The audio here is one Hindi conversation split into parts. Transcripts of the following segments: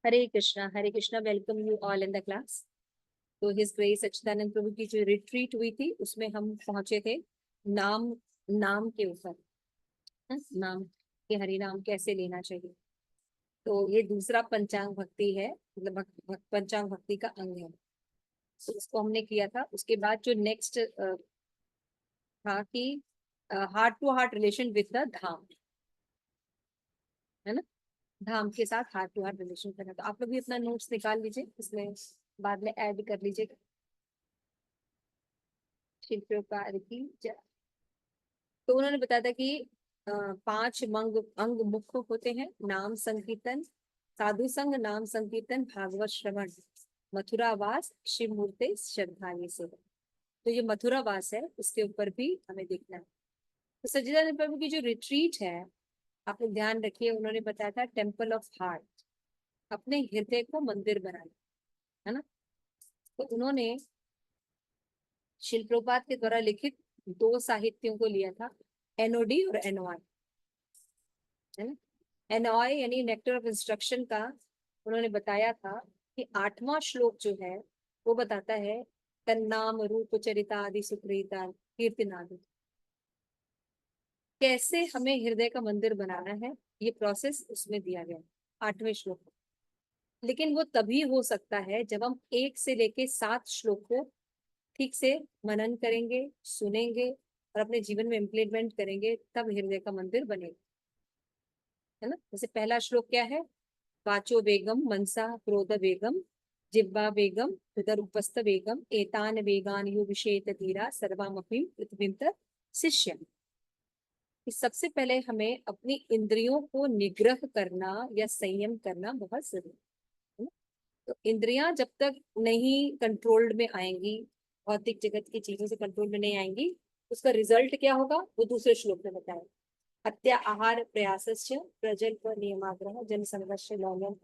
Hare Krishna, welcome you all in the class. तो हिज ग्रेस सच्चिदानंद प्रभु की जो रिट्रीट हुई थी उसमें हम पहुंचे थे नाम नाम के ऊपर। नाम के हरि नाम कैसे लेना चाहिए। तो ये दूसरा पंचांग भक्ति है, मतलब पंचांग भक्ति का अंग है। तो उसको हमने किया था। उसके बाद जो नेक्स्ट था कि heart to heart relation with the dham, है ना। धाम के साथ हार्ट टू हार्ट रिलेशन करना। तो आप लोग भी अपना नोट्स निकाल लीजिए, इसमें बाद में ऐड कर लीजिएगा। शिव प्रकार की जय। तो उन्होंने बताया था कि पांच अंग मुख्य होते हैं। नाम संकीर्तन, साधु संग, नाम संकीर्तन, भागवत श्रवण, मथुरावास, शिव मूर्ति श्रद्धा, ये से। तो ये मथुरावास है, उसके ऊपर भी हमें देखना है। तो सच्चिदानंद प्रभु की जो रिट्रीट है, आप लोग ध्यान रखिए, उन्होंने बताया था टेम्पल ऑफ हार्ट, अपने हृदय को मंदिर बनाना, है ना। तो उन्होंने शिल प्रभुपाद के द्वारा लिखित दो साहित्यों को लिया था, एनओडी और एनओआई, है ना। एनओआई यानी नेक्टर ऑफ इंस्ट्रक्शन का उन्होंने बताया था कि 8वां श्लोक जो है वो बताता है तन्नाम रूप चरिता आदि सुप्रीता कीर्तिनादि, कैसे हमें हृदय का मंदिर बनाना है। ये प्रोसेस उसमें दिया गया 8वें श्लोक में। लेकिन वो तभी हो सकता है जब हम 1 से लेके 7 श्लोक को ठीक से मनन करेंगे, सुनेंगे और अपने जीवन में इम्प्लीमेंट करेंगे, तब हृदय का मंदिर बनेगा, है ना। जैसे पहला श्लोक क्या है, वाचो वेगम मनसा क्रोध वेगम जिह्वा वेगम हृदय उपस्थ वेगम एतान वेगान यो विषेत धीरा सर्वामपि पृथ्वींत शिष्य। सबसे पहले हमें अपनी इंद्रियों को निग्रह करना या संयम करना बहुत जरूरी है ना? तो इंद्रियां जब तक नहीं कंट्रोल्ड में आएंगी, भौतिक जगत की चीजों से कंट्रोल में नहीं आएंगी, उसका रिजल्ट क्या होगा वो दूसरे श्लोक में बताया। हत्या आहार प्रयासस्य प्रजल्प नियमाग्रह जन संघर्ष लौल्यम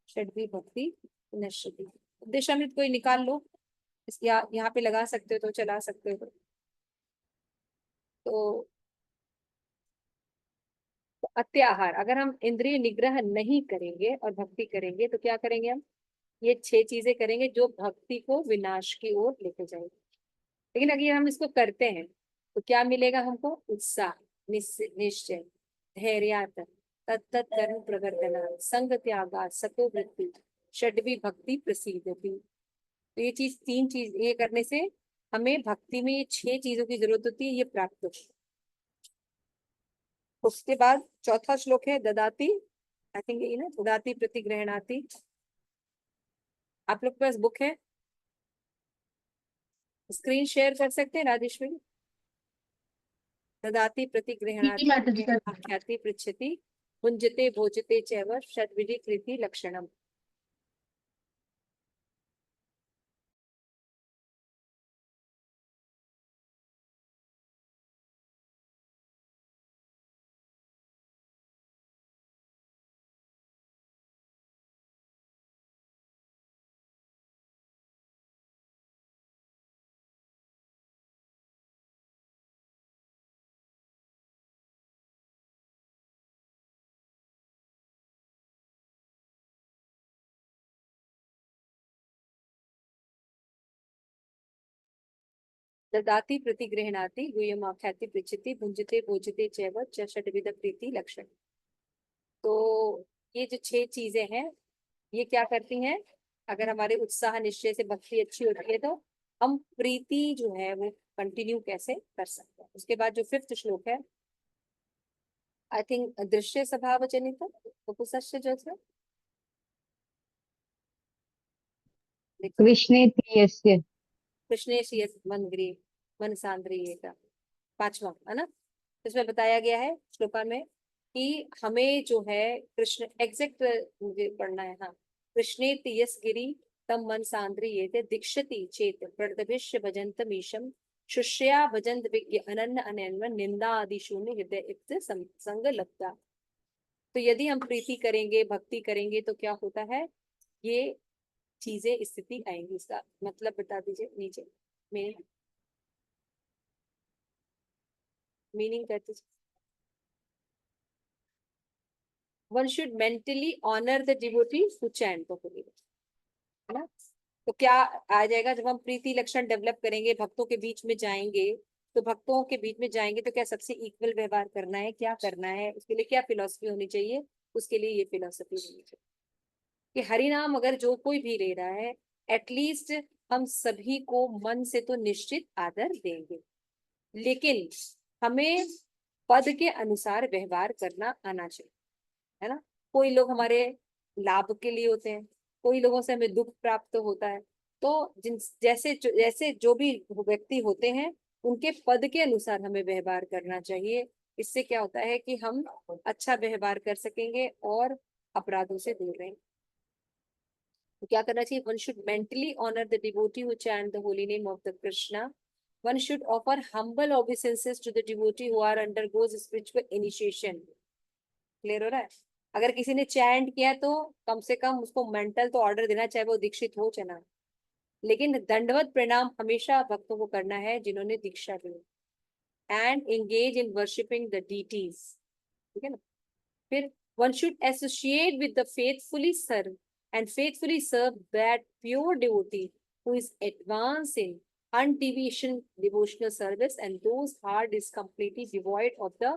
षड्वी भक्ति नश्यति। देशामृत कोई निकाल लो, यहाँ पे लगा सकते हो तो चला सकते हो। तो अत्याहार, अगर हम इंद्रिय निग्रह नहीं करेंगे और भक्ति करेंगे तो क्या करेंगे हम, ये 6 चीजें करेंगे जो भक्ति को विनाश की ओर लेके जाएंगे। लेकिन अगर हम इसको करते हैं तो क्या मिलेगा हमको, उत्साह, निश्चय, धैर्य, तत्त कर्म प्रवर्तना, संग त्यागा, सतो वृत्ति, षड्वी भक्ति प्रसिद्धि। तो ये चीज 3 चीज ये करने से हमें भक्ति में ये 6 चीजों की जरूरत होती है, ये प्राप्त हो। उसके बाद चौथा श्लोक है ददाती, आई थिंक ये ना, ददाती प्रतिग्रहणाती। आप लोग के पास बुक है, स्क्रीन शेयर कर सकते हैं राजेश्वरी। ददाति प्रतिगृह्णाति आख्याति पृच्छति भुंजते भोजते चैव षड्विधि कृति लक्षणम। ददाति प्रतिगृह्णाति गुह्यम आख्याति पृच्छति भुंजते भोजते चैव षड्विध प्रीति लक्षण। तो ये जो 6 चीजें हैं ये क्या करती हैं, अगर हमारे उत्साह निश्चय से भक्ति अच्छी होती है तो हम प्रीति जो है वो कंटिन्यू कैसे कर सकते हैं। उसके बाद जो 5th श्लोक है, आई थिंक दृश्य स्वभाव जनित उपसस्य जो है, कृष्णे यस्य कृष्णेश मन ग्रीव मन सांद्रियेता, 5वां, है ना। इसमें बताया गया है श्लोका में कि हमें जो है कृष्ण एग्जैक्ट मुझे पढ़ना है, हाँ, कृष्णे यस गिरी तम मन सांद्रियेते दीक्षति चेत प्रदभिष्य भजन्तमीशम शुष्या भजंत विज्ञ अनन्य अनन्य निंदा आदि शून्य हृदय इक्त संग लगता। तो यदि हम प्रीति करेंगे भक्ति करेंगे तो क्या होता है, ये चीजें स्थिति आएंगी। इसका मतलब बता दीजिए नीचे में, मीनिंग कहते one should mentally honour the devotee who chant the holy name, है ना। तो क्या आ जाएगा, जब हम प्रीति लक्षण डेवलप करेंगे, भक्तों के बीच में जाएंगे, तो भक्तों के बीच में जाएंगे तो क्या सबसे इक्वल व्यवहार करना है, क्या करना है, उसके लिए क्या फिलॉसफी होनी चाहिए, उसके लिए ये फिलॉसफी होनी चाहिए कि हरि नाम अगर जो कोई भी ले रहा है, एटलीस्ट हम सभी को मन से तो निश्चित आदर देंगे, लेकिन हमें पद के अनुसार व्यवहार करना आना चाहिए, है ना। कोई लोग हमारे लाभ के लिए होते हैं, कोई लोगों से हमें दुख प्राप्त होता है, तो जिन जैसे जैसे जो भी व्यक्ति होते हैं, उनके पद के अनुसार हमें व्यवहार करना चाहिए। इससे क्या होता है कि हम अच्छा व्यवहार कर सकेंगे और अपराधों से दूर रहेंगे। तो क्या करना चाहिए, one should mentally honour the devotee who chant the holy name of the Krishna, one should offer humble obeisances to the devotee who are undergoes spiritual initiation. Clear हो रहा है। अगर किसी ने चैंट किया तो कम से कम उसको मेंटल तो ऑर्डर देना, चाहे वो दीक्षित हो चाहे ना, लेकिन दंडवत प्रणाम हमेशा भक्तों को करना है जिन्होंने दीक्षा ली, and engage in worshipping the deities, ठीक है ना। फिर one should associate with the faithfully serve and faithfully serve that pure devotee who is advanced in undeviation devotional service, and those heart is completely devoid of the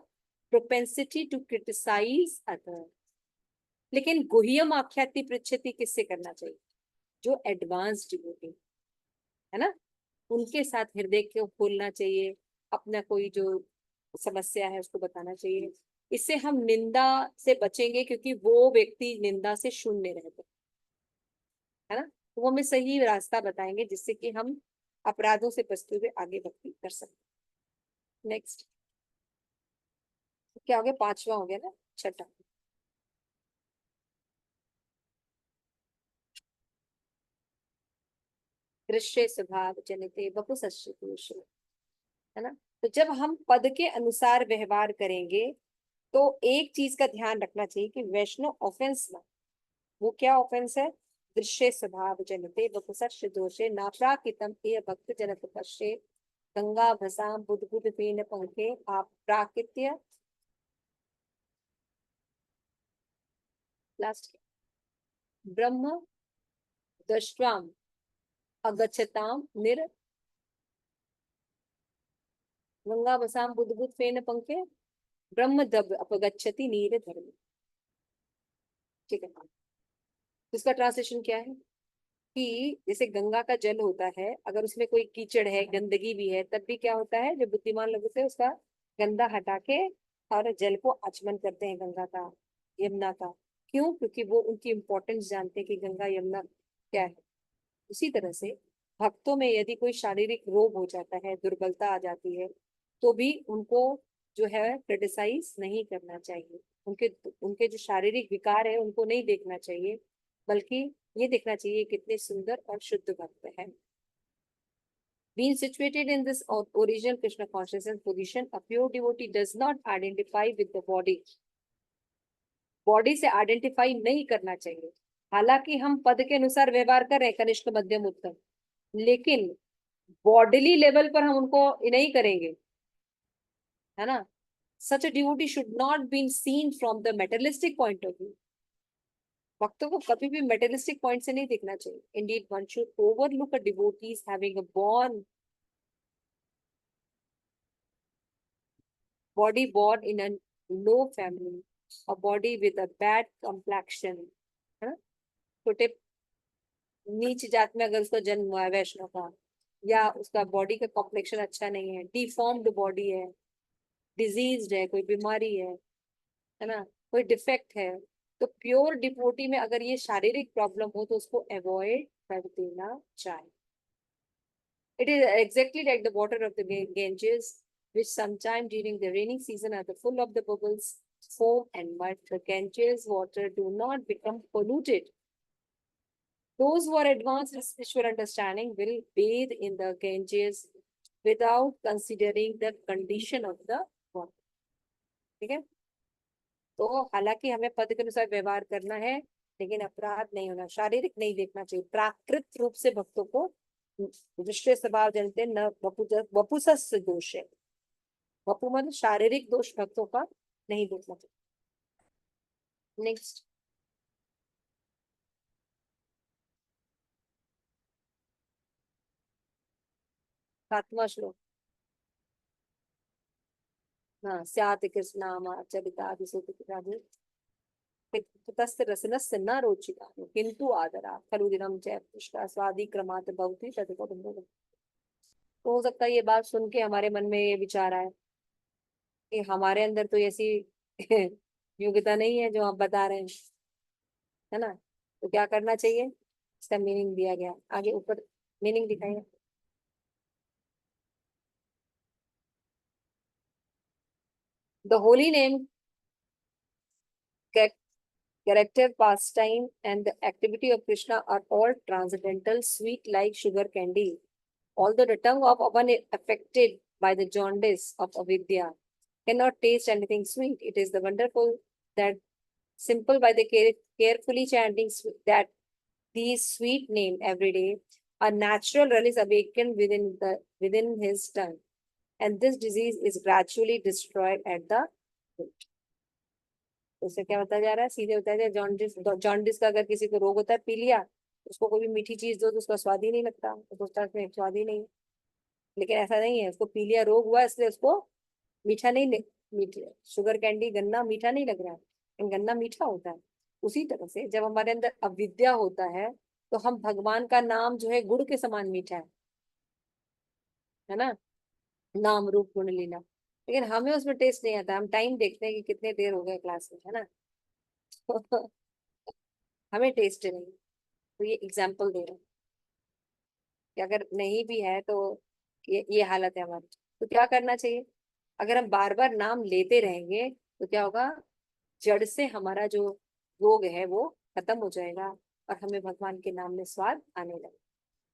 propensity to criticize others. लेकिन गुह्यम आख्याति पृच्छति किससे करना चाहिए, जो एडवांस डिवोटी है ना, उनके साथ हृदय को खोलना चाहिए, अपना कोई जो समस्या है उसको बताना चाहिए। इससे हम निंदा से बचेंगे, क्योंकि वो व्यक्ति निंदा से शून्य रहते, है ना। तो वो हमें सही रास्ता बताएंगे जिससे कि हम अपराधों से बचते हुए आगे भक्ति कर सकते। नेक्स्ट क्या हो गया, पांचवा हो गया ना, छठा। दृश्य स्वभाव जनिते वपुषस्य दोषे, है ना। तो जब हम पद के अनुसार व्यवहार करेंगे, तो एक चीज का ध्यान रखना चाहिए कि वैष्णव ऑफेंस ना, वो क्या ऑफेंस है, दृश्य स्वभाव जनते वपुषस्य दोषे नाप्राकृतम एय भक्त जनत पश्ये गंगा भसाम बुध बुध पीन पंखे आप प्राकृत्य, लास्ट ब्रह्म दृष्टाम अगच्छताम निर गंगा भसाम बुध बुध फेन पंखे ब्रह्म दब अपगच्छति नीर धर्म, ठीक है। इसका ट्रांसलेशन क्या है कि जैसे गंगा का जल होता है, अगर उसमें कोई कीचड़ है, गंदगी भी है, तब भी क्या होता है, जो बुद्धिमान लोग होते हैं उसका गंदा हटा के और जल को आचमन करते हैं, गंगा का, यमुना का। क्यों, क्योंकि वो उनकी इंपॉर्टेंस जानते हैं कि गंगा यमुना क्या है। उसी तरह से भक्तों में यदि कोई शारीरिक रोग हो जाता है, दुर्बलता आ जाती है, तो भी उनको जो है क्रिटिसाइज नहीं करना चाहिए, उनके उनके जो शारीरिक विकार है उनको नहीं देखना चाहिए, बल्कि ये देखना चाहिए कितने सुंदर और शुद्ध भक्त है। Being situated in this original Krishna consciousness position, a pure devotee does not identify with the body. Body से आइडेंटिफाई नहीं करना चाहिए। हालांकि हम पद के अनुसार व्यवहार कर रहे हैं, कनिष्ठ मध्यम उत्तम, लेकिन बॉडीली लेवल पर हम उनको नहीं करेंगे, है ना। Such a devotee should not be seen from the materialistic point of view. भक्तों को कभी भी मेटेरियलिस्टिक पॉइंट से नहीं देखना चाहिए। Indeed one should overlook a devotees having a born body born in a low family, a body with a bad complexion, है ना, छोटे नीच जात में अगर उसका जन्म हुआ है वैष्णव का, या उसका बॉडी का कॉम्प्लेक्शन अच्छा नहीं है, डिफॉर्म्ड बॉडी है, डिजीज्ड है, कोई बीमारी है ना, कोई डिफेक्ट है, तो प्योर डिवोटी में अगर ये शारीरिक प्रॉब्लम हो तो उसको अवॉइड कर देना चाहिए। It is exactly like the water of the Ganges, which sometime during the rainy season are full of the bubbles, foam and mud. The Ganges water do not become polluted. Those who are advanced in spiritual understanding will bathe in the Ganges without considering the condition of the water. ठीक है। तो हालांकि हमें पद के अनुसार व्यवहार करना है, लेकिन अपराध नहीं होना, शारीरिक नहीं देखना चाहिए। प्राकृत रूप से भक्तों को दृश्य स्वभाव जनते न वपुसस दोष है, वपु मतलब शारीरिक दोष भक्तों का नहीं देखना चाहिए। नेक्स्ट 7वां श्लोक। हाँ, स्यात् कृष्णामाचरितादिसूतिरादि तस्य रसनस्य न रोचिका किंतु आदरा खलु दिनम च पुष्टा स्वादिक्रमात् भवति तदुपबन्धो। तो हो सकता है ये बात सुन के हमारे मन में ये विचार आए कि हमारे अंदर तो ऐसी योग्यता नहीं है जो आप बता रहे हैं, है ना। तो क्या करना चाहिए, इसका मीनिंग दिया गया आगे ऊपर, मीनिंग दिखाइए। The holy name, character, pastime, and the activity of Krishna are all transcendental, sweet like sugar candy. Although the tongue of one affected by the jaundice of avidya cannot taste anything sweet, it is the wonderful that simple by the carefully chanting that these sweet name every day, a natural relish awakened within his tongue, and this disease is gradually destroyed at the root. उससे क्या बताया जा रहा है, सीधे बताया जा रहा है जॉन्डिस, जॉन्डिस का अगर किसी को रोग होता है, पी लिया, उसको कोई भी मीठी चीज दो तो उसका स्वाद ही नहीं लगता, तो सोचता है इसमें स्वाद ही नहीं है। लेकिन ऐसा नहीं है, उसको पी लिया, रोग हुआ, इसलिए उसको मीठा नहीं मीठा, शुगर कैंडी गन्ना मीठा नहीं लग रहा है, लेकिन गन्ना मीठा होता है। उसी तरह से जब हमारे अंदर अविद्या होता है तो हम भगवान का नाम जो है गुड़ के समान मीठा है ना, नाम रूप गुण लीला, लेकिन हमें उसमें टेस्ट नहीं आता। हम टाइम देखते हैं कि कितने देर हो गए क्लास में, है ना। हमें टेस्ट नहीं। तो ये एग्जाम्पल दे रहे हैं कि अगर नहीं भी है तो ये हालत है हमारी। तो क्या करना चाहिए, अगर हम बार बार नाम लेते रहेंगे तो क्या होगा, जड़ से हमारा जो रोग है वो खत्म हो जाएगा और हमें भगवान के नाम में स्वाद आने लगेगा।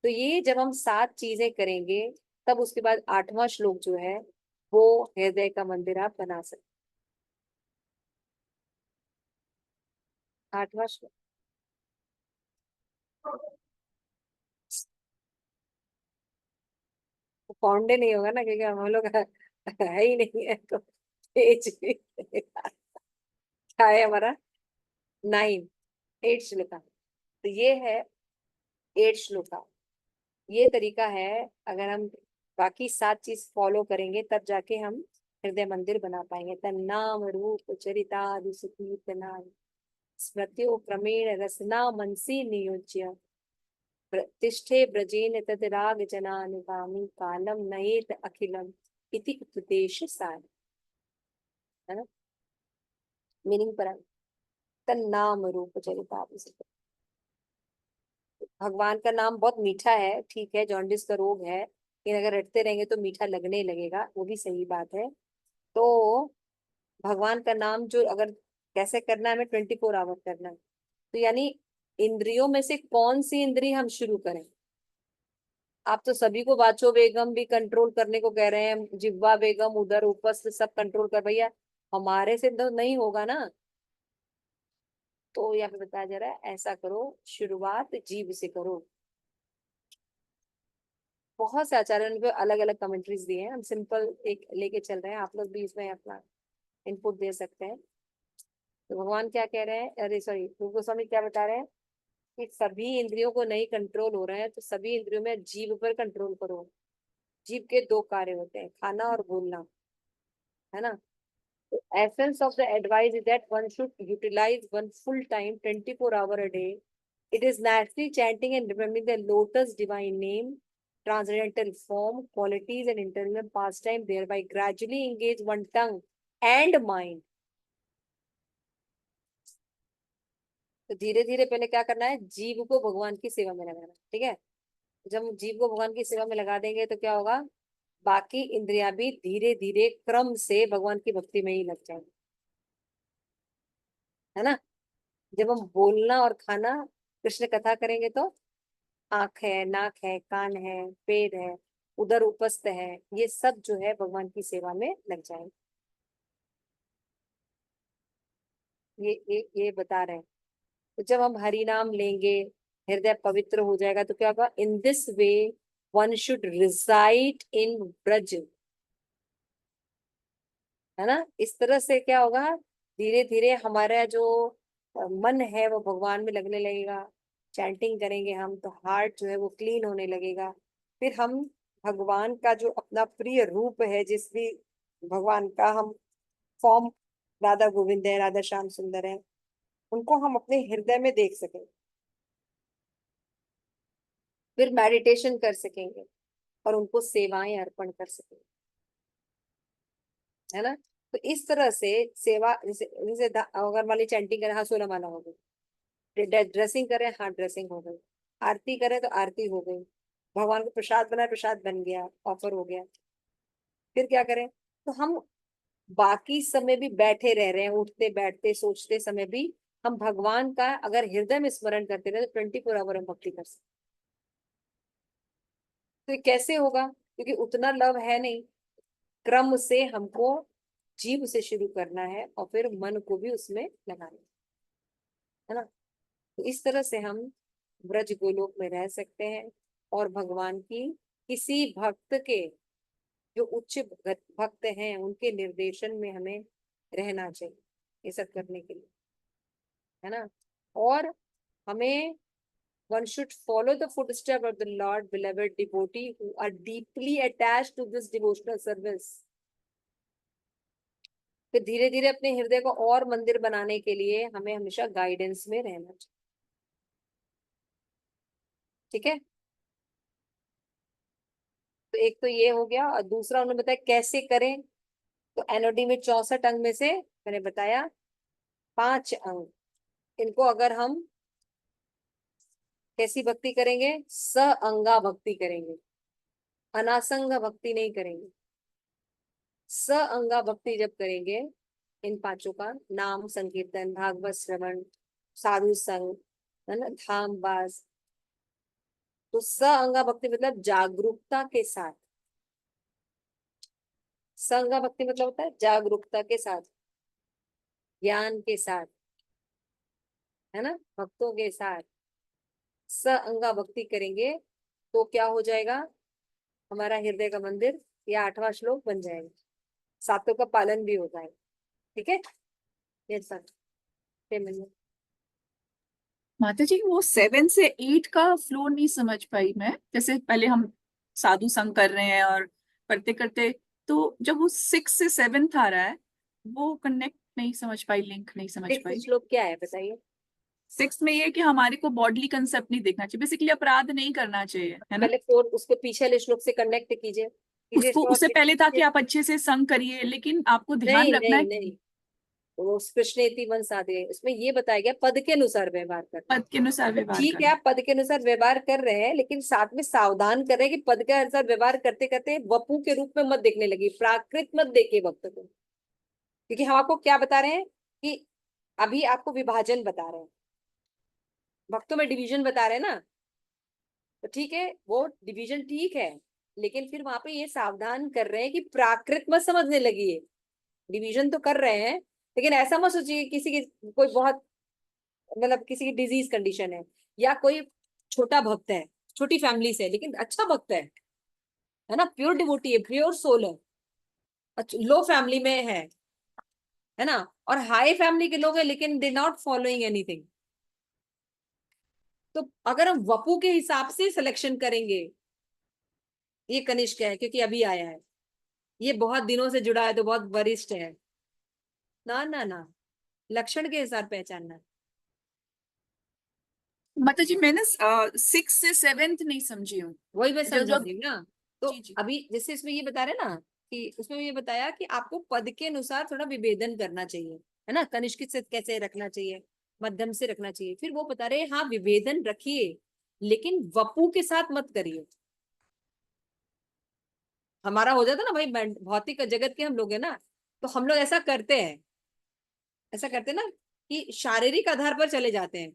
तो ये जब हम 7 चीजें करेंगे तब उसके बाद 8वां श्लोक जो है वो हृदय का मंदिर आप बना सकते। 8वां श्लोक, फाउंडे नहीं होगा ना, क्योंकि हम लोग है ही नहीं है तो पेज भी क्या है हमारा 9, 8 श्लोका। तो ये है 8 श्लोका। ये तरीका है, अगर हम बाकी 7 चीज फॉलो करेंगे तब जाके हम हृदय मंदिर बना पाएंगे। तन्नाम रूप चरितादि सुकीर्तना स्मृत्यो क्रमेण रसना मनसी नियोज्य तिष्ठे ब्रजेन तद राग जनानुगामी कालम नयेत अखिलम इति उपदेश सार, है ना। मीनिंग पर तन्नाम रूप चरितादि, भगवान का नाम बहुत मीठा है, ठीक है, जॉन्डिस का रोग है, लेकिन अगर रटते रहेंगे तो मीठा लगने लगेगा, वो भी सही बात है। तो भगवान का नाम जो अगर कैसे करना है, हमें 24 आवर करना है। तो यानी इंद्रियों में से कौन सी इंद्रिय हम शुरू करें। आप तो सभी को वाचो वेगम भी कंट्रोल करने को कह रहे हैं, जिह्वा वेगम, उधर उपस्थ सब कंट्रोल कर, भैया हमारे से तो नहीं होगा ना। तो यहाँ पे बताया जा रहा है ऐसा करो, शुरुआत जीभ से करो। बहुत से आचार्यों ने अलग अलग कमेंट्रीज दिए हैं, हम सिंपल एक लेके चल रहे हैं, आप लोग भी इसमें अपना इनपुट दे सकते हैं। तो भगवान क्या कह रहे हैं, अरे सॉरी, रूप गोस्वामी क्या बता रहे हैं कि सभी इंद्रियों को नहीं कंट्रोल हो रहे हैं तो सभी इंद्रियों में जीभ पर कंट्रोल करो। जीभ के 2 कार्य होते हैं, खाना और बोलना, है ना। तो essence of the advice is that one should utilize one full time 24 hour a day. It is naturally chanting and remembering the lotus divine name, transcendental form, qualities, and internal pastime, thereby gradually engage one tongue and mind. तो धीरे धीरे पहले क्या करना है, जीव को भगवान की सेवा में लगाना, ठीक है। जब हम जीव को भगवान की सेवा में लगा देंगे तो क्या होगा, बाकी इंद्रियां भी धीरे धीरे क्रम से भगवान की भक्ति में ही लग जाएंगी, है ना। जब हम बोलना और खाना कृष्ण कथा करेंगे तो आंख है, नाक है, कान है, पेट है, उधर उपस्थ है, ये सब जो है भगवान की सेवा में लग जाएंगे। ये बता रहे हैं। तो जब हम हरि नाम लेंगे, हृदय पवित्र हो जाएगा, तो क्या होगा, in this way one should reside in Braj, है ना। इस तरह से क्या होगा, धीरे धीरे हमारा जो मन है वो भगवान में लगने लगेगा, चैंटिंग करेंगे हम तो हार्ट जो है वो क्लीन होने लगेगा। फिर हम भगवान का जो अपना प्रिय रूप है, जिस भी भगवान का हम फॉर्म, राधा गोविंद है, राधा श्याम सुंदर है, उनको हम अपने हृदय में देख सकें। फिर मेडिटेशन कर सकेंगे और उनको सेवाएं अर्पण कर सकेंगे, है ना। तो इस तरह से सेवा, जैसे जैसे अगर मान ली चैंटिंग करें, हाँ 16 माला हो गई, ड्रेसिंग करें, हाँ ड्रेसिंग हो गई, आरती करें तो आरती हो गई, भगवान को प्रसाद बनाए, प्रसाद बन गया, ऑफर हो गया। फिर क्या करें, तो हम बाकी समय भी बैठे रह रहे हैं, उठते बैठते सोचते समय भी हम भगवान का अगर हृदय में स्मरण करते रहे तो 24 आवर हम भक्ति कर सकते। तो ये कैसे होगा, क्योंकि उतना लव है नहीं। क्रम से हमको जीव से शुरू करना है और फिर मन को भी उसमें लगाना है ना। तो इस तरह से हम ब्रज गोलोक में रह सकते हैं और भगवान की किसी भक्त के, जो उच्च भक्त हैं, उनके निर्देशन में हमें रहना चाहिए ये सब करने के लिए, है ना। और हमें one should follow the footsteps of the Lord beloved devotee who are deeply attached to this devotional service। फिर धीरे धीरे अपने हृदय को और मंदिर बनाने के लिए हमें हमेशा गाइडेंस में रहना चाहिए। ठीक है, तो एक तो ये हो गया, और दूसरा उन्होंने बताया कैसे करें। तो एनओडी में 64 अंग में से मैंने बताया 5 अंग, इनको अगर हम कैसी भक्ति करेंगे, स अंगा भक्ति करेंगे, अनासंग भक्ति नहीं करेंगे। स अंगा भक्ति जब करेंगे, इन पांचों का नाम संकीर्तन, भागवत श्रवण, साधु संग, है ना, धाम बास। तो स अंगा भक्ति मतलब जागरूकता के साथ, संगा भक्ति मतलब होता है जागरूकता के साथ, ज्ञान के साथ, है ना, भक्तों के साथ स अंगा भक्ति करेंगे तो क्या हो जाएगा, हमारा हृदय का मंदिर, या 8वां श्लोक बन जाएगा, सातों का पालन भी होता है। ठीक है, ये सब माता जी, वो 7 से 8 का फ्लो नहीं समझ पाई मैं। जैसे पहले हम साधु संग कर रहे हैं और करते करते, तो जब वो 6 से 7 आ रहा है, वो कनेक्ट नहीं समझ पाई, लिंक नहीं समझ पाई। श्लोक क्या है बताइए। 6 में ये है कि हमारे को बॉडली कंसेप्ट नहीं देखना चाहिए, बेसिकली अपराध नहीं करना चाहिए, है ना। पहले 4 उसके पीछे वाले श्लोक से कनेक्ट कीजिए, कीजिए उसको, उससे पहले था कि आप अच्छे से संग करिए, लेकिन आपको ध्यान नहीं रखना नहीं है नहीं, वो कृष्णेति मन साधे, उसमें ये बताया गया पद के अनुसार व्यवहार करना। पद के अनुसार तो व्यवहार ठीक है, करना। आप पद के अनुसार व्यवहार कर रहे हैं, लेकिन साथ में सावधान कर रहे हैं कि पद के अनुसार व्यवहार करते करते वपु के रूप में मत देखने लगी, प्राकृत मत देखे भक्त को। क्योंकि हम आपको क्या बता रहे हैं कि अभी आपको विभाजन बता रहे हैं, भक्तों में डिवीजन बता रहे हैं ना। तो ठीक है, वो डिवीजन ठीक है, लेकिन फिर वहां पे ये सावधान कर रहे हैं कि प्राकृत मत समझने लगी है। डिवीजन तो कर रहे हैं, लेकिन ऐसा मत सोचिए किसी की कोई बहुत, मतलब किसी की डिजीज कंडीशन है, या कोई छोटा भक्त है, छोटी फैमिली से लेकिन अच्छा भक्त है ना, प्योर डिवोटी है, प्योर सोल है, लो फैमिली में है ना, और हाई फैमिली के लोग हैं लेकिन दे नॉट फॉलोइंग एनीथिंग। तो अगर हम वपू के हिसाब से सिलेक्शन करेंगे, ये कनिष्क है क्योंकि अभी आया है, ये बहुत दिनों से जुड़ा है तो बहुत वरिष्ठ है, ना ना ना, लक्षण के हिसाब पहचानना। माता जी, मैंने 6 से 7 नहीं समझी हूँ। वही मैं जो समझा जो रही हूँ ना। तो जी जी। अभी जैसे इसमें ये बता रहे ना, कि उसमें ये बताया कि आपको पद के अनुसार थोड़ा विभेदन करना चाहिए, है ना, कनिष्क से कैसे रखना चाहिए, मध्यम से रखना चाहिए। फिर वो बता रहे हाँ विभेदन रखिए, लेकिन वपु के साथ मत करिए। हमारा हो जाता ना भाई, भौतिक जगत के हम लोग है ना, तो हम लोग ऐसा करते हैं, ऐसा करते हैं ना, कि शारीरिक आधार पर चले जाते हैं।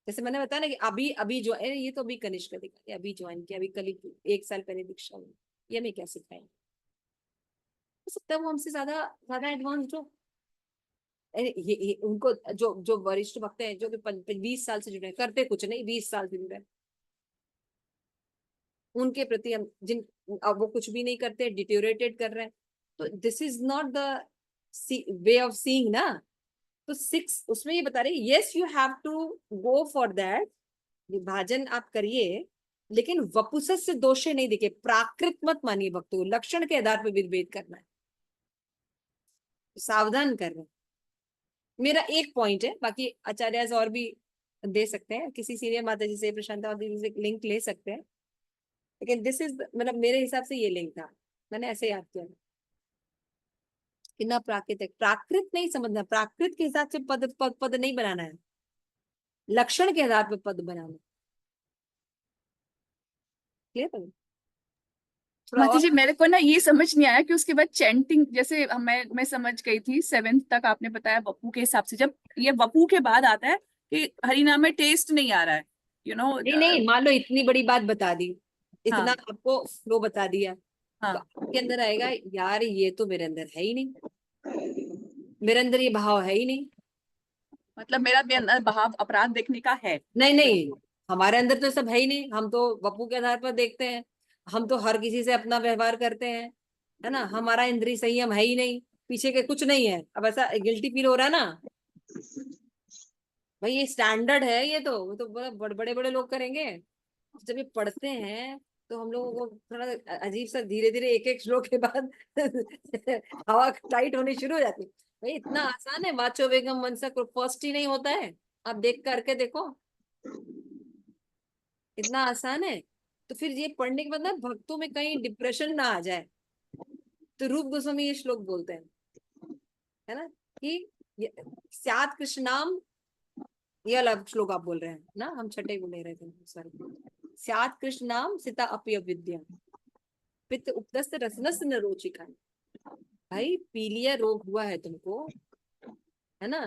जैसे मैंने बताया ना कि अभी अभी जो है, ये तो अभी कनिष्क का दिखा, अभी ज्वाइन किया, अभी कल 1 साल पहले दीक्षा हुई, ये हमें क्या सिखाएंगे। हो सकता है वो हमसे ज्यादा ज्यादा एडवांस हो। ये उनको जो जो वरिष्ठ भक्त हैं, जो कि 20 साल से जुड़े हैं, करते कुछ नहीं, 20 साल से जुड़े हैं, उनके प्रति हम जिन, अब वो कुछ भी नहीं करते, डिटोरेटेड कर रहे हैं, तो this is not the way of seeing ना। तो 6 उसमें ये बता रही yes you have to go for that, विभाजन आप करिए, लेकिन वपुसस्य दोषे नहीं दिखे, प्राकृत मत मानिए भक्तों, लक्षण के आधार पर विभेद करना है, सावधान कर रहे हैं। मेरा एक पॉइंट है, बाकी आचार्य और भी दे सकते हैं, किसी सीनियर माता जी से, प्रशांता दीदी से लिंक ले सकते हैं, लेकिन दिस इज मतलब मेरे हिसाब से ये लिंक था, मैंने ऐसे याद किया कि ना प्राकृतिक, प्राकृत नहीं समझना, प्राकृत के हिसाब से पद पद, पद नहीं बनाना है, लक्षण के आधार पर पद बनाना है। क्लियर? थोड़ा माता और जी मेरे को ना ये समझ नहीं आया कि उसके बाद चैंटिंग, जैसे मैं समझ गई थी 7th तक आपने बताया वपू के हिसाब से, जब ये वपू के बाद आता है कि हरिनाम में टेस्ट नहीं आ रहा है, यू नो। नहीं नहीं, मान लो इतनी बड़ी बात बता दी, इतना हाँ आपको फ्लो बता दिया, तो हाँ। आपके अंदर आएगा यार ये तो मेरे अंदर है ही नहीं, मेरे अंदर ये भाव है ही नहीं। मतलब मेरा भी अंदर भाव अपराध देखने का है। नहीं नहीं, हमारे अंदर तो सब है ही नहीं, हम तो वपू के आधार पर देखते हैं, हम तो हर किसी से अपना व्यवहार करते हैं, है ना, हमारा इंद्रिय संयम है ही नहीं, पीछे के कुछ नहीं है। अब ऐसा गिल्टी फील हो रहा है ना, भाई ये स्टैंडर्ड है, ये तो बड़े बड़े लोग करेंगे। जब ये पढ़ते हैं तो हम लोगों को थोड़ा अजीब सा, धीरे धीरे एक एक श्लोक के बाद हवा टाइट होनी शुरू हो जाती है। भाई इतना आसान है, वाचो वेगम मनसा फर्स्ट ही नहीं होता है, आप देख करके देखो, इतना आसान है। तो फिर ये पढ़ने के बाद ना भक्तों में कहीं डिप्रेशन ना आ जाए, तो रूप गोस्वामी ये श्लोक बोलते हैं, है ना, कि स्यात् कृष्ण नाम, ये अलग श्लोक आप बोल रहे हैं ना, हम छठे को ले रहे थे, सॉरी। स्यात् कृष्ण नाम सीता अपि अविद्या, पित्त उपदस्त रसनस न रोचिका। भाई पीलिया रोग हुआ है तुमको, है ना,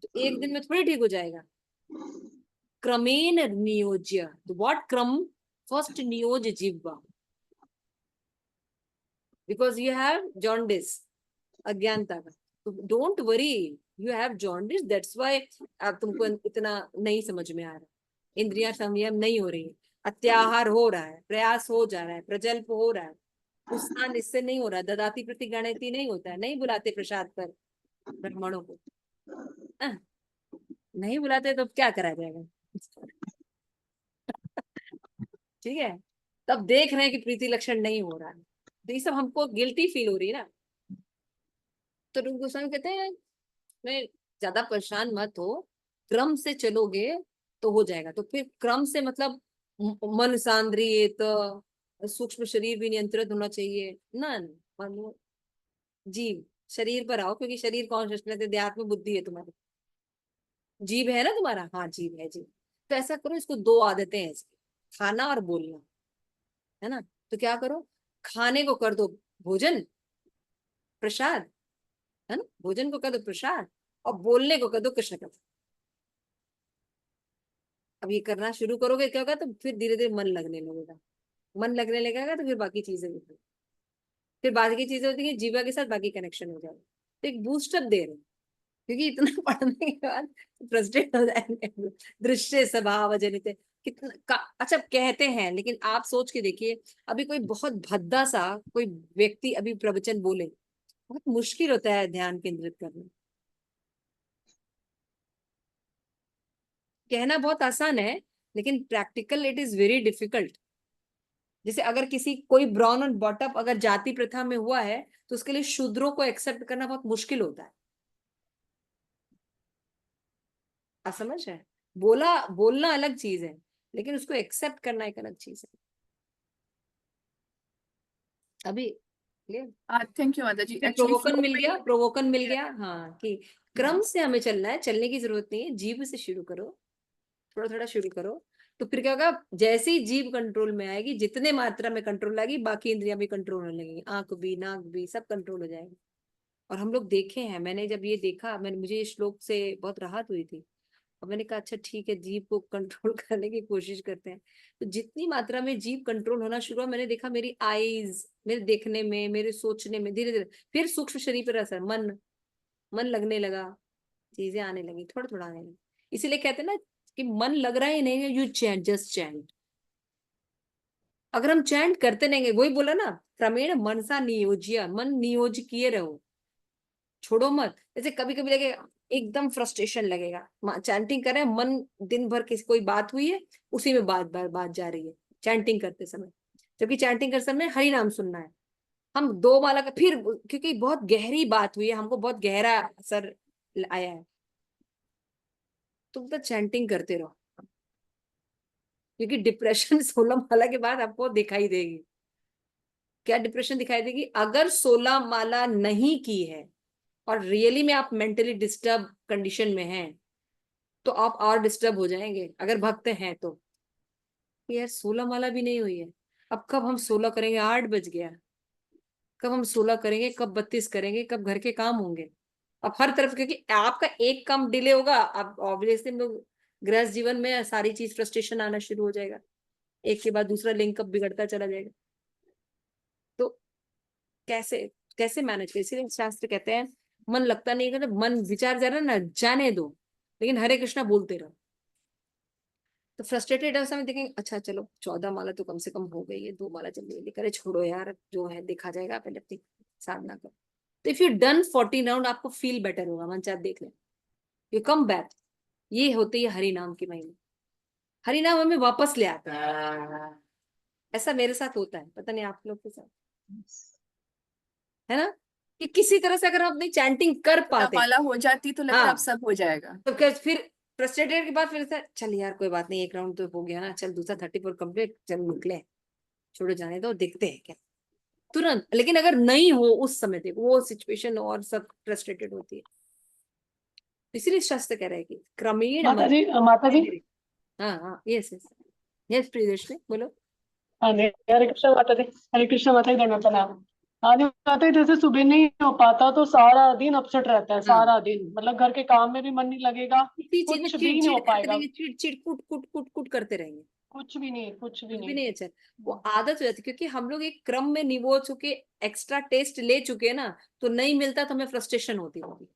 तो एक दिन में थोड़ी ठीक हो जाएगा, क्रमेण नियोज्य, तो व्हाट क्रम, फर्स्ट नियोज जीवा, बिकॉज यू हैव जॉन्डिस, अज्ञानता का, तो don't worry, you have jaundice, that's why अब तुमको इतना नहीं समझ में आ रहा, इंद्रियां संयम नहीं हो रही है, अत्याहार हो रहा है, प्रयास हो जा रहा है, प्रजल्प हो रहा है, उत्थान इससे नहीं हो रहा, ददाती प्रति गणिती नहीं होता है, नहीं बुलाते प्रसाद पर ब्राह्मणों को, हाँ, नहीं बुलाते तो क्या करा जाएगा। ठीक है, तब देख रहे हैं कि प्रीति लक्षण नहीं हो रहा है, तो ये सब हमको गिल्टी फील हो रही है ना, तो रूप गोस्वामी कहते हैं मैं ज्यादा परेशान मत हो, क्रम से चलोगे तो हो जाएगा। तो फिर क्रम से मतलब मन सांद्रित, सूक्ष्म शरीर भी नियंत्रित होना चाहिए ना, मन जीव, शरीर पर आओ, क्योंकि शरीर कॉन्शियसनेस है, देहात्म बुद्धि है तुम्हारी, जीव है ना तुम्हारा, हाँ जीव है जी। तो ऐसा करो, इसको दो आदतें हैं इसकी, खाना और बोलना, है ना, तो क्या करो, खाने को कर दो भोजन प्रसाद, है ना, भोजन को कर दो प्रसाद, और बोलने को कर दो कृष्ण कथा। अब ये करना शुरू करोगे क्या होगा, तो फिर धीरे धीरे मन लगने लगेगा, मन लगने लगेगा तो फिर बाकी चीजें भी, फिर बाकी चीजें होती है जीवा के साथ बाकी कनेक्शन हो जाएगा, तो एक बूस्टअप दे रहे हैं, क्योंकि इतना पढ़ने के बाद फ्रस्ट्रेट हो जाएंगे, दृश्य स्वभाव जनित कितना अच्छा कहते हैं, लेकिन आप सोच के देखिए, अभी कोई बहुत भद्दा सा कोई व्यक्ति अभी प्रवचन बोले, बहुत मुश्किल होता है ध्यान केंद्रित करना, कहना बहुत आसान है, लेकिन practical it is very difficult. जैसे अगर किसी कोई ब्राउन और बॉटअप अगर जाति प्रथा में हुआ है, तो उसके लिए शूद्रों को एक्सेप्ट करना बहुत मुश्किल होता है, आप समझ रहे हैं, बोलना अलग चीज है, लेकिन उसको एक्सेप्ट करना एक अलग चीज है। अभी clear? थैंक यू माता जी, फिर एक्चुअली फ्लो में प्रोवोकन मिल गया, हाँ, कि क्रम से हमें चलना है, चलने की जरूरत नहीं है, जीभ से शुरू करो, थोड़ा थोड़ा शुरू करो, तो फिर क्या होगा, जैसे ही जीभ कंट्रोल में आएगी, जितने मात्रा में कंट्रोल आएगी, बाकी इंद्रियां भी कंट्रोल होने लगेंगी, आंख भी नाक भी सब कंट्रोल हो जाएगी। और हम लोग देखे हैं, मैंने जब ये देखा, मैंने मुझे ये श्लोक से बहुत राहत हुई थी, और मैंने कहा अच्छा ठीक है, जीभ को कंट्रोल करने की कोशिश करते हैं, तो जितनी मात्रा में जीभ कंट्रोल होना शुरू हुआ, मैंने देखा मेरी आईज, मेरे देखने में, मेरे सोचने में धीरे धीरे, फिर सूक्ष्म शरीर पर असर, मन लगने लगा, चीजें आने लगी, थोड़ा थोड़ा आने लगी। इसीलिए कहते हैं ना कि मन लग रहा ही नहीं है, यू चैंट, जस्ट चैंट, अगर हम चैंट करते रहेंगे, वही बोला ना, क्रमेण मनसा नियोज्य, मन नियोज किए रहो, छोड़ो मत। जैसे कभी कभी लगेगा एकदम फ्रस्ट्रेशन लगेगा, चैंटिंग कर रहे हैं, मन दिन भर किसी कोई बात हुई है उसी में बात जा रही है चैंटिंग करते समय, जबकि चैंटिंग करते समय हरि नाम सुनना है। हम दो माला का फिर, क्योंकि बहुत गहरी बात हुई है, हमको बहुत गहरा असर आया है, तुम तो चैंटिंग करते रहो, क्योंकि डिप्रेशन 16 माला के बाद आपको दिखाई देगी। क्या डिप्रेशन दिखाई देगी? अगर 16 माला नहीं की है और रियली में आप मेंटली डिस्टर्ब कंडीशन में हैं, तो आप और डिस्टर्ब हो जाएंगे अगर भक्त हैं तो। यार 16 माला भी नहीं हुई है, अब कब हम 16 करेंगे? 8 बज गया, कब हम 16 करेंगे, कब 32 करेंगे, कब घर के काम होंगे? अब हर तरफ, क्योंकि आपका एक काम डिले होगा, अब ऑब्वियसली लोग गृहस्थ जीवन में सारी चीज फ्रस्ट्रेशन आना शुरू हो जाएगा, एक के बाद दूसरा लिंक अप बिगड़ता चला जाएगा। तो कैसे कैसे मैनेज करें? इसीलिए शास्त्र कहते हैं मन लगता नहीं है, मन विचार जा रहा है ना, जाने दो, लेकिन हरे कृष्णा बोलते रहो। तो फ्रस्ट्रेटेड है, समय देखेंगे अच्छा चलो 14 माला तो कम से कम हो गई है, 2 माला चल रही है, करे छोड़ो यार, जो है देखा जाएगा, पहले अपनी साधना करो। तो इफ यू डन 14 राउंड, आपको फील बेटर होगा, मन चाहे देख ले, यू कम बैक। ये होती है हरि नाम की महिमा, हरि नाम हमें वापस ले आता है। ऐसा मेरे साथ होता है, पता नहीं आप लोग के साथ है ना, कि किसी तरह से अगर हम अपनी चैंटिंग कर पाते। माला हो जाती तो लगता है अब हाँ, सब हो जाएगा। तो क्या फिर फ्रस्ट्रेटेड के बाद फिर चल यार कोई बात नहीं, एक राउंड तो हो गया ना, चल दूसरा 34 कंप्लीट, चल निकले, छोड़ो जाने दो, देखते हैं क्या, तुरंत। लेकिन अगर नहीं हो उस समय, देखो वो सिचुएशन और सब फ्रस्ट्रेटेड होती है। इसीलिए शास्त्र कह रहे हैं कि क्रमेण माता मन, जी, माता जी। हाँ हाँ, यस यस, यस प्रियदर्शनी बोलो। हाँ जी, हरे कृष्ण माता जी। हरे कृष्ण माता जी, दंडवत प्रणाम। हाँ जी माता जी, जैसे सुबह नहीं हो पाता तो सारा दिन अपसेट रहता है, हाँ, सारा दिन मतलब घर के काम में भी मन नहीं लगेगा। इसी चीज में कुछ भी नहीं चिड़चिड़ हो करते पाएगा। रहेंगे, चिड़चिड़ कुट कुट कुट कुट करते रहेंगे, कुछ भी नहीं, कुछ भी कुछ भी नहीं। नहीं अच्छा। वो आदत हो जाती है, क्योंकि हम लोग एक क्रम में निभो चुके, एक्स्ट्रा टेस्ट ले चुके हैं ना, तो नहीं मिलता तो हमें फ्रस्ट्रेशन होती होगी।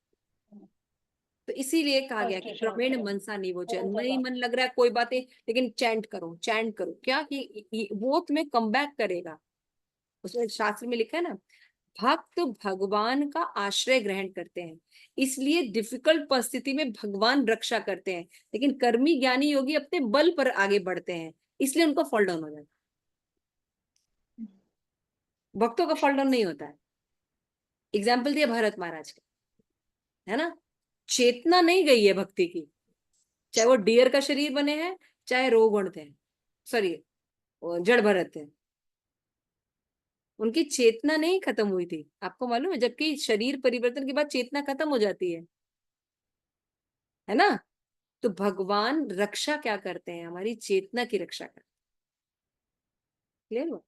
तो इसीलिए कहा गया कि फ्रस्ट्रेशन होती क्रमेण है मनसा निवोचय, बहुत नहीं ज्यादा। मन लग रहा है कोई बात नहीं, लेकिन चैंट करो, चैंट करो, क्या कि वो तुम्हें कम बैक करेगा। उसमें शास्त्र में लिखा है ना, भक्त भगवान का आश्रय ग्रहण करते हैं, इसलिए डिफिकल्ट परिस्थिति में भगवान रक्षा करते हैं, लेकिन कर्मी ज्ञानी योगी अपने बल पर आगे बढ़ते हैं, इसलिए उनको फॉल डाउन हो जाता है। भक्तों का फॉल डाउन नहीं होता है। एग्जाम्पल दिया भरत महाराज का, है ना, चेतना नहीं गई है भक्ति की, चाहे वो डियर का शरीर बने हैं, चाहे रोगण थे, सॉरी जड़ भरत थे, उनकी चेतना नहीं खत्म हुई थी, आपको मालूम है, जबकि शरीर परिवर्तन के बाद चेतना खत्म हो जाती है ना। तो भगवान रक्षा क्या करते हैं? हमारी चेतना की रक्षा करते हैं। क्लियर हुआ?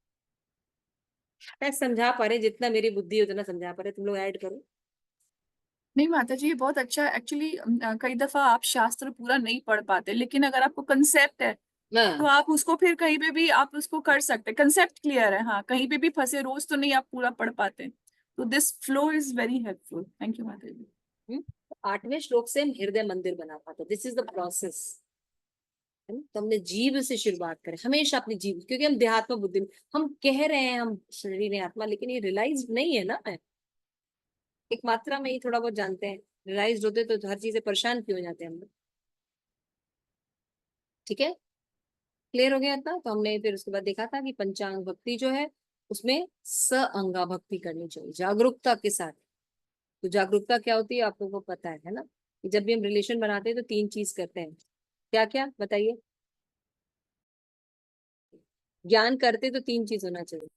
मैं समझा पा रहे, जितना मेरी बुद्धि है उतना समझा पा रहे, तुम लोग ऐड करो। नहीं माता जी, ये बहुत अच्छा एक्चुअली। कई दफा आप शास्त्र पूरा नहीं पढ़ पाते, लेकिन अगर आपको कंसेप्ट है तो हाँ, आप उसको फिर कहीं पे भी आप उसको कर सकते, कंसेप्ट क्लियर है। हाँ, कहीं पे भी फंसे रोज तो नहीं आप पूरा पढ़ पाते, तो this flow is very helpful. Thank you माता जी। तो 8वें श्लोक से हम हृदय मंदिर बना पाते, दिस इज द प्रोसेस, है ना। तो हमने जीव से शुरुआत करें, हमेशा अपनी जीव, क्योंकि हम देहात्म बुद्धि में, हम कह रहे हैं हम शरीर है आत्मा, लेकिन ये रियलाइज नहीं है ना, है एक मात्रा में ही थोड़ा बहुत जानते हैं, रियलाइज होते तो हर चीज से परेशान क्यों हो जाते हैं हम लोग। ठीक है, क्लियर हो गया इतना? तो हमने फिर उसके बाद देखा था कि पंचांग भक्ति जो है उसमें स अंगा भक्ति करनी चाहिए जागरूकता के साथ। तो जागरूकता क्या होती है आप लोगों को पता है ना, कि जब भी हम रिलेशन बनाते हैं तो 3 चीज करते हैं, क्या क्या बताइए? ज्ञान करते तो 3 चीज होना चाहिए।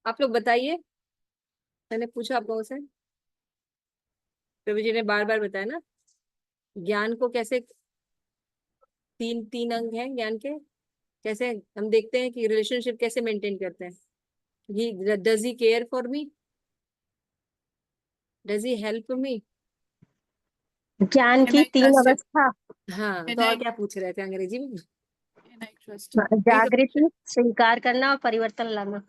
आप लोग बताइए, मैंने पूछा आप लोगों से, प्रभु जी ने बार बार बताया ना, ज्ञान को कैसे, तीन तीन अंग हैं ज्ञान के, कैसे हम देखते हैं कि रिलेशनशिप कैसे मेंटेन करते हैं। He does he care for me, does he help me. ज्ञान Can की I 3 trust him? अवस्था। हाँ, Can तो और I क्या पूछ रहे थे अंग्रेजी में? can I trust him? वही तो पूछ रहे। जागृति, स्वीकार करना और परिवर्तन लाना।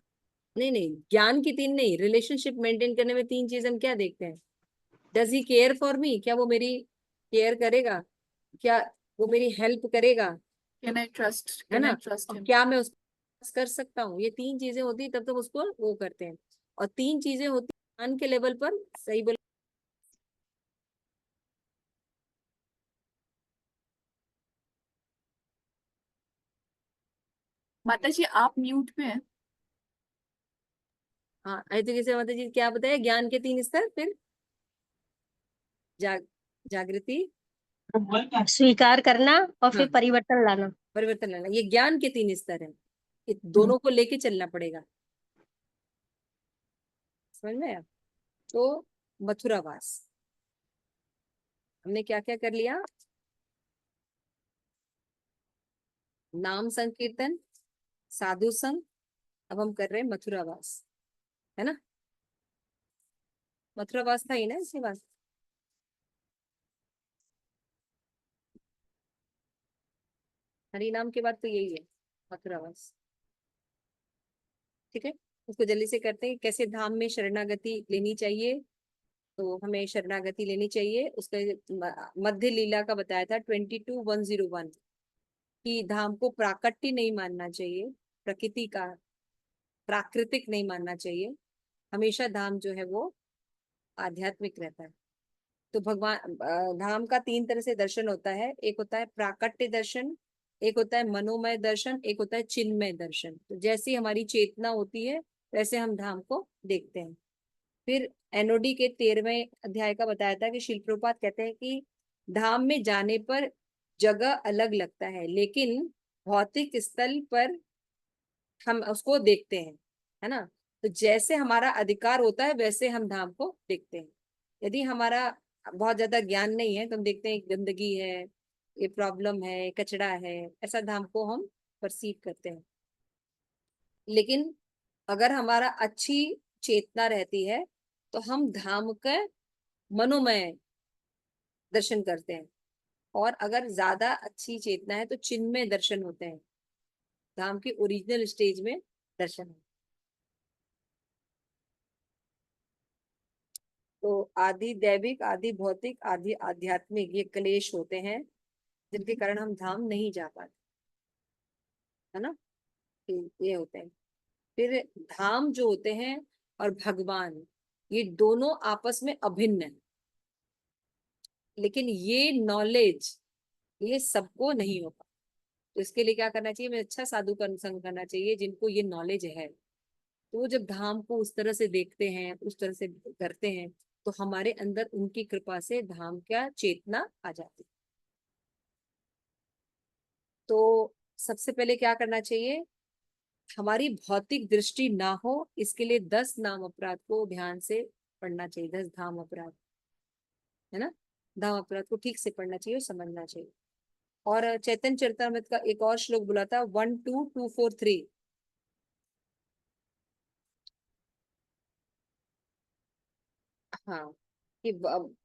नहीं नहीं, ज्ञान की तीन नहीं, रिलेशनशिप मेंटेन करने में तीन चीज हम क्या देखते हैं? Does he care for me, क्या वो मेरी केयर करेगा, क्या वो मेरी हेल्प करेगा, Can I trust? है Can ना, I trust और him? क्या मैं उसको कर सकता हूँ। ये तीन चीजें होती तब तक उसको वो करते हैं, और तीन चीजें होती ज्ञान के लेवल पर। सही बोल। माता जी आप म्यूट पे हैं। हाँ, ऐसे तरीके से माता जी क्या बताया, ज्ञान के तीन स्तर, फिर जागृति, स्वीकार करना और फिर हाँ, परिवर्तन लाना। परिवर्तन लाना, ये ज्ञान के तीन स्तर हैं। ये दोनों को लेके चलना पड़ेगा, समझ में आया? तो मथुरावास हमने क्या क्या कर लिया, नाम संकीर्तन, साधु संग, अब हम कर रहे हैं मथुरावास, है ना? मथुरावास था ही ना इसके बाद। हरि नाम के बाद तो यही है, मथुरावास। ठीक है, उसको जल्दी से करते हैं। कैसे धाम में शरणागति लेनी चाहिए, तो हमें शरणागति लेनी चाहिए। उसका मध्य लीला का बताया था 22:101 कि धाम को प्राकट्य नहीं मानना चाहिए, प्रकृति का, प्राकृतिक नहीं मानना चाहिए। हमेशा धाम जो है वो आध्यात्मिक रहता है। तो भगवान धाम का तीन तरह से दर्शन होता है, एक होता है प्राकट्य दर्शन, एक होता है मनोमय दर्शन, एक होता है चिन्मय दर्शन। तो जैसी हमारी चेतना होती है वैसे हम धाम को देखते हैं। फिर एनओडी के 13वें अध्याय का बताया था कि शिल प्रभुपाद कहते हैं कि धाम में जाने पर जगह अलग लगता है, लेकिन भौतिक स्थल पर हम उसको देखते हैं, है ना? तो जैसे हमारा अधिकार होता है वैसे हम धाम को देखते हैं। यदि हमारा बहुत ज्यादा ज्ञान नहीं है तो हम देखते हैं गंदगी है, ये प्रॉब्लम है, कचरा है, ऐसा धाम को हम परसीव करते हैं। लेकिन अगर हमारा अच्छी चेतना रहती है तो हम धाम का मनोमय दर्शन करते हैं, और अगर ज्यादा अच्छी चेतना है तो चिन्मय दर्शन होते हैं, धाम के ओरिजिनल स्टेज में दर्शन है। तो आदि दैविक, आदि भौतिक, आदि आध्यात्मिक, ये क्लेश होते हैं जिनके कारण हम धाम नहीं जा पाते, है ना? ये होते हैं। फिर धाम जो होते हैं और भगवान, ये दोनों आपस में अभिन्न है, लेकिन ये नॉलेज ये सबको नहीं होगा। तो इसके लिए क्या करना चाहिए, मैं अच्छा साधु का संग करना चाहिए जिनको ये नॉलेज है। तो वो जब धाम को उस तरह से देखते हैं, उस तरह से करते हैं, तो हमारे अंदर उनकी कृपा से धाम का चेतना आ जाती है। तो सबसे पहले क्या करना चाहिए, हमारी भौतिक दृष्टि ना हो, इसके लिए 10 नाम अपराध को ध्यान से पढ़ना चाहिए, 10 धाम अपराध, है ना? धाम अपराध को ठीक से पढ़ना चाहिए और समझना चाहिए। और चैतन्य चरितमृत का एक और श्लोक बोला था, 12243, हाँ, कि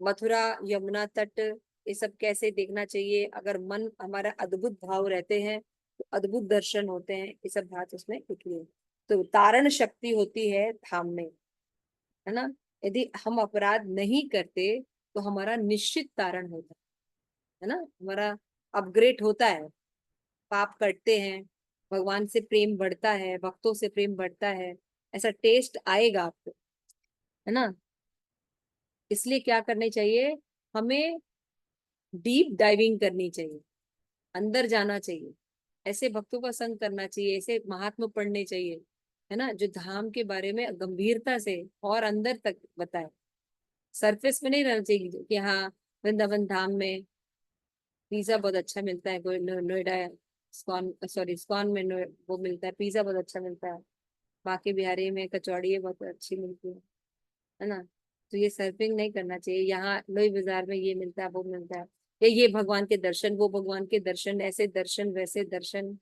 मथुरा, यमुना तट, ये सब कैसे देखना चाहिए। अगर मन हमारा अद्भुत भाव रहते हैं तो अद्भुत दर्शन होते हैं, ये सब बात उसमें लिखी है। तो तारण शक्ति होती है धाम में, है ना? यदि हम अपराध नहीं करते तो हमारा निश्चित तारण होता है ना, हमारा अपग्रेड होता है। पाप करते हैं, भगवान से प्रेम बढ़ता है, भक्तों से प्रेम बढ़ता है, ऐसा टेस्ट आएगा आपको, है ना? इसलिए क्या करने चाहिए, हमें डीप डाइविंग करनी चाहिए, अंदर जाना चाहिए, ऐसे भक्तों का संग करना चाहिए, ऐसे महात्मा पढ़ने चाहिए, है ना, जो धाम के बारे में गंभीरता से और अंदर तक बताए। सरफेस में नहीं रहना चाहिए कि हाँ वृंदावन धाम में पिज्जा बहुत अच्छा मिलता है, नोएडा स्कॉन, सॉरी स्कॉन में वो मिलता है पिज्जा बहुत अच्छा मिलता है, बाकी बिहारी में कचौड़ी बहुत अच्छी मिलती है ना। तो ये सर्फिंग नहीं करना चाहिए। यहाँ लोई बाजार में ये मिलता है वो मिलता है, या ये भगवान के दर्शन वो भगवान के दर्शन, ऐसे दर्शन वैसे दर्शन,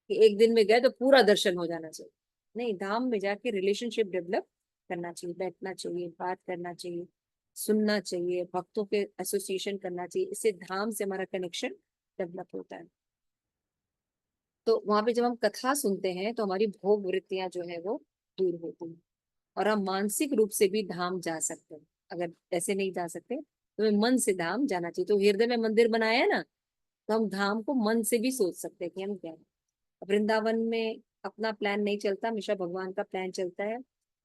कि एक दिन में गए तो पूरा दर्शन हो जाना चाहिए। नहीं, धाम में जाके रिलेशनशिप डेवलप करना चाहिए, बैठना चाहिए, बात करना चाहिए, सुनना चाहिए, भक्तों के एसोसिएशन करना चाहिए। इससे धाम से हमारा कनेक्शन डेवलप होता है। तो वहां पे जब हम कथा सुनते हैं तो हमारी भोग वृत्तियां जो है वो दूर होती हैं, और हम मानसिक रूप से भी धाम जा सकते हैं। अगर ऐसे नहीं जा सकते तो हमें मन से धाम जाना चाहिए। तो हृदय में मंदिर बनाया है ना, तो हम धाम को मन से भी सोच सकते हैं कि हम क्या है। वृंदावन में अपना प्लान नहीं चलता, हमेशा भगवान का प्लान चलता है।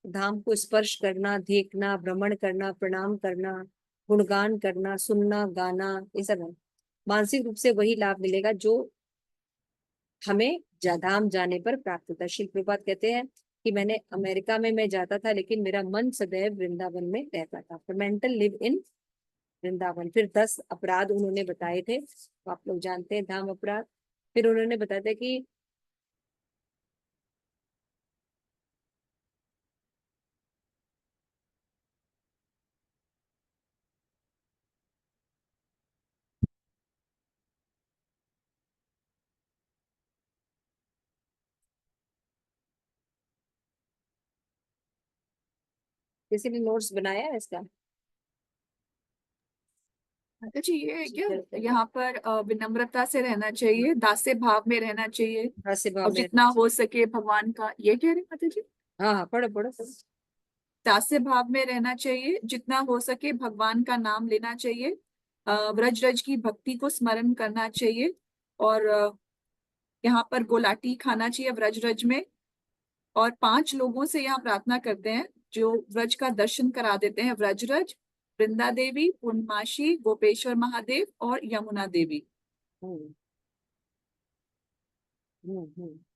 धाम को स्पर्श करना, देखना, भ्रमण करना, प्रणाम करना, गुणगान करना, सुनना, गाना, ये सब है। मानसिक रूप से वही लाभ मिलेगा जो हमें धाम जाने पर प्राप्त होता है। श्रील प्रभुपाद कहते हैं कि मैंने अमेरिका में मैं जाता था लेकिन मेरा मन सदैव वृंदावन में रहता था। Mental live in Vrindavan. फिर 10 अपराध उन्होंने बताए थे, तो आप लोग जानते हैं धाम अपराध। फिर उन्होंने बताया था कि किसी ने नोट्स बनाया है इसका? माता जी ये क्या यहाँ पर विनम्रता से रहना चाहिए, दास्य भाव में रहना चाहिए, हास्य भाव और में जितना हो सके भगवान का, ये कह रहे हैं माता जी? हाँ हाँ, पढ़ो पढ़ो पढ़ो। दास्य भाव में रहना चाहिए, जितना हो सके भगवान का नाम लेना चाहिए, व्रज रज की भक्ति को स्मरण करना चाहिए, और यहाँ पर गोलाटी खाना चाहिए व्रज रज में। और 5 लोगों से यहाँ प्रार्थना करते हैं जो व्रज का दर्शन करा देते हैं, व्रजरज, वृंदा देवी, पूर्णमासी, गोपेश्वर महादेव और यमुना देवी। हम्म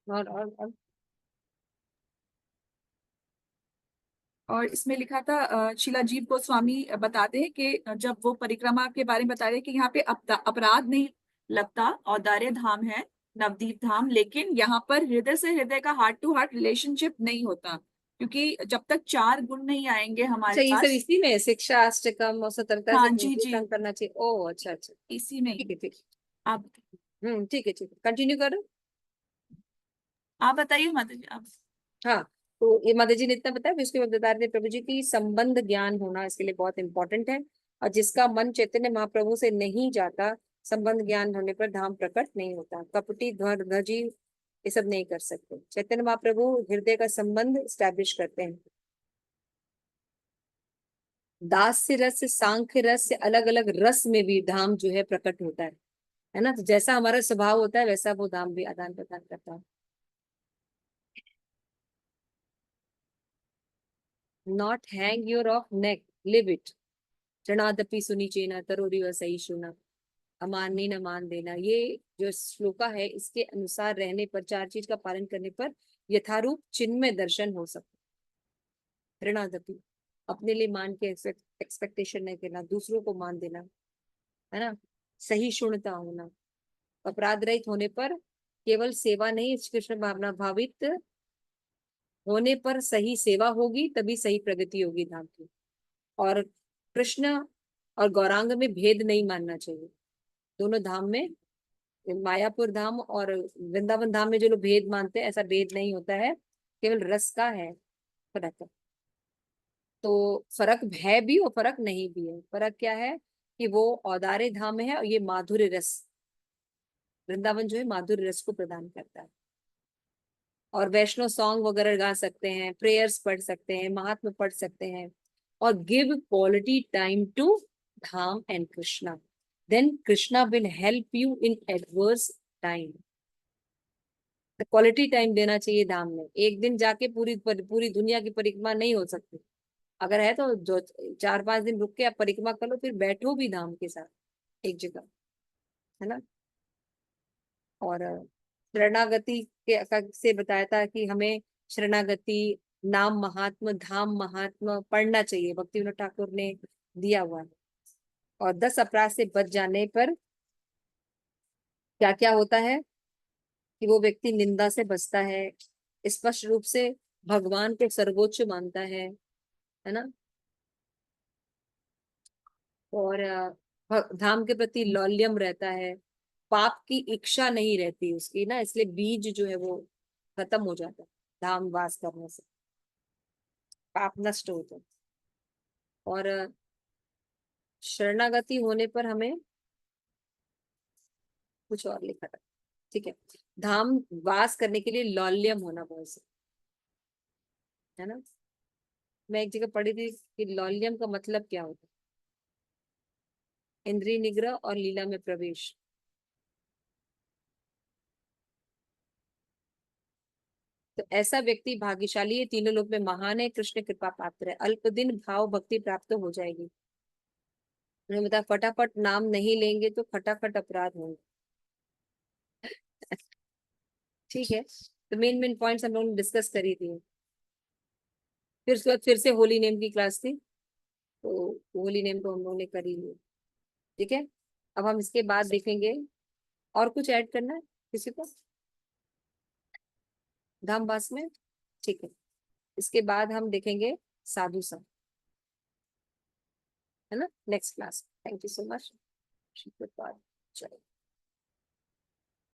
और और इसमें लिखा था, शीला जीव गोस्वामी बताते हैं कि जब वो परिक्रमा के बारे में बता रहे हैं कि यहाँ पे अपराध नहीं लगता, औदार्य धाम है, नवदीप धाम, लेकिन यहाँ पर हृदय से हृदय का हार्ट टू हार्ट रिलेशनशिप नहीं होता, क्योंकि जब तक 4 गुण नहीं आएंगे अच्छा, हमारे ये सब पास। इसी में है, शिक्षा अष्टकम और सतर्कता से हाँ जी भक्ति जी, संग करना चाहिए। ओ अच्छा अच्छा, इसी में ठीक है ठीक आप है। ठीक है ठीक है, कंटिन्यू करो। आप बताइए माता जी आप। हाँ, तो ये माता जी ने इतना बताया, फिर उसके बाद बता रहे थे प्रभु जी की संबंध ज्ञान होना इसके लिए बहुत इंपॉर्टेंट है। और जिसका मन चैतन्य महाप्रभु से नहीं जाता, संबंध ज्ञान होने पर धाम प्रकट नहीं होता। कपटी ध्वर धजी ये सब नहीं कर सकते। चैतन्य महाप्रभु हृदय का संबंध स्टैब्लिश करते हैं। दास्य रस से सांख्य रस से अलग अलग रस में भी धाम जो है प्रकट होता है ना। तो जैसा हमारा स्वभाव होता है वैसा वो धाम भी आदान प्रदान करता है। Not hang your of neck, leave it. चणादपि सुनी चेना तरोरी व सही सुना, अमानी न मान देना। ये जो श्लोका है इसके अनुसार रहने पर, 4 चीज का पालन करने पर यथारूप चिन्मय दर्शन हो सकता। ऋणादपि, अपने लिए मान के एक्सपेक्टेशन नहीं करना, दूसरों को मान देना, है ना। सही शुणता होना, अपराध रहित होने पर केवल सेवा नहीं, कृष्ण भावना भावित होने पर सही सेवा होगी, तभी सही प्रगति होगी धाम की। और कृष्ण और गौरांग में भेद नहीं मानना चाहिए। दोनों धाम में, मायापुर धाम और वृंदावन धाम में जो लोग भेद मानते हैं, ऐसा भेद नहीं होता है, केवल रस का है फर्क। तो फर्क है भी और फर्क नहीं भी है। फर्क क्या है कि वो औदार्य धाम है और ये माधुर्य रस, वृंदावन जो है माधुर्य रस को प्रदान करता है। और वैष्णव सॉन्ग वगैरह गा सकते हैं, प्रेयर्स पढ़ सकते हैं, महात्मा पढ़ सकते हैं, और give quality time to dham and Krishna, then Krishna will help you in adverse time. Quality time देना चाहिए धाम में। एक दिन जाके पूरी दुनिया की परिक्रमा नहीं हो सकती। अगर है तो जो 4-5 दिन रुक के आप परिक्रमा कर लो, फिर बैठो भी धाम के साथ एक जगह, है ना। और शरणागति से बताया था कि हमें शरणागति, नाम महात्म, धाम महात्म पढ़ना चाहिए, भक्ति विनोद ठाकुर ने दिया हुआ है। और 10 अपराध से बच जाने पर क्या क्या होता है कि वो व्यक्ति निंदा से बचता है, स्पष्ट रूप से भगवान को सर्वोच्च मानता है ना। और धाम के प्रति लौल्यम रहता है, पाप की इच्छा नहीं रहती उसकी ना, इसलिए बीज जो है वो खत्म हो जाता है धाम वास करने से, पाप नष्ट होते हैं। और शरणागति होने पर हमें कुछ और लिखा था, ठीक है, धाम वास करने के लिए लौल्यम होना बहुत से, है ना। मैं एक जगह पढ़ी थी कि लौल्यम का मतलब क्या होता है, इंद्रिय निग्रह और लीला में प्रवेश। तो ऐसा व्यक्ति भाग्यशाली है, तीनों लोक में महान है, कृष्ण कृपा पात्र है, अल्प दिन भाव भक्ति प्राप्त हो जाएगी। उन्होंने बताया फटाफट नाम नहीं लेंगे तो खटाखट अपराध होंगे। ठीक है, तो मेन मेन पॉइंट्स हम लोगों ने डिस्कस करी थी। फिर उसके बाद फिर से होली नेम की क्लास थी, तो होली नेम तो हम लोगों ने करी ली। ठीक है, अब हम इसके बाद देखेंगे, और कुछ ऐड करना है किसी को धामवास में? ठीक है, इसके बाद हम देखेंगे साधु संग, है ना, next class. Thank you so much.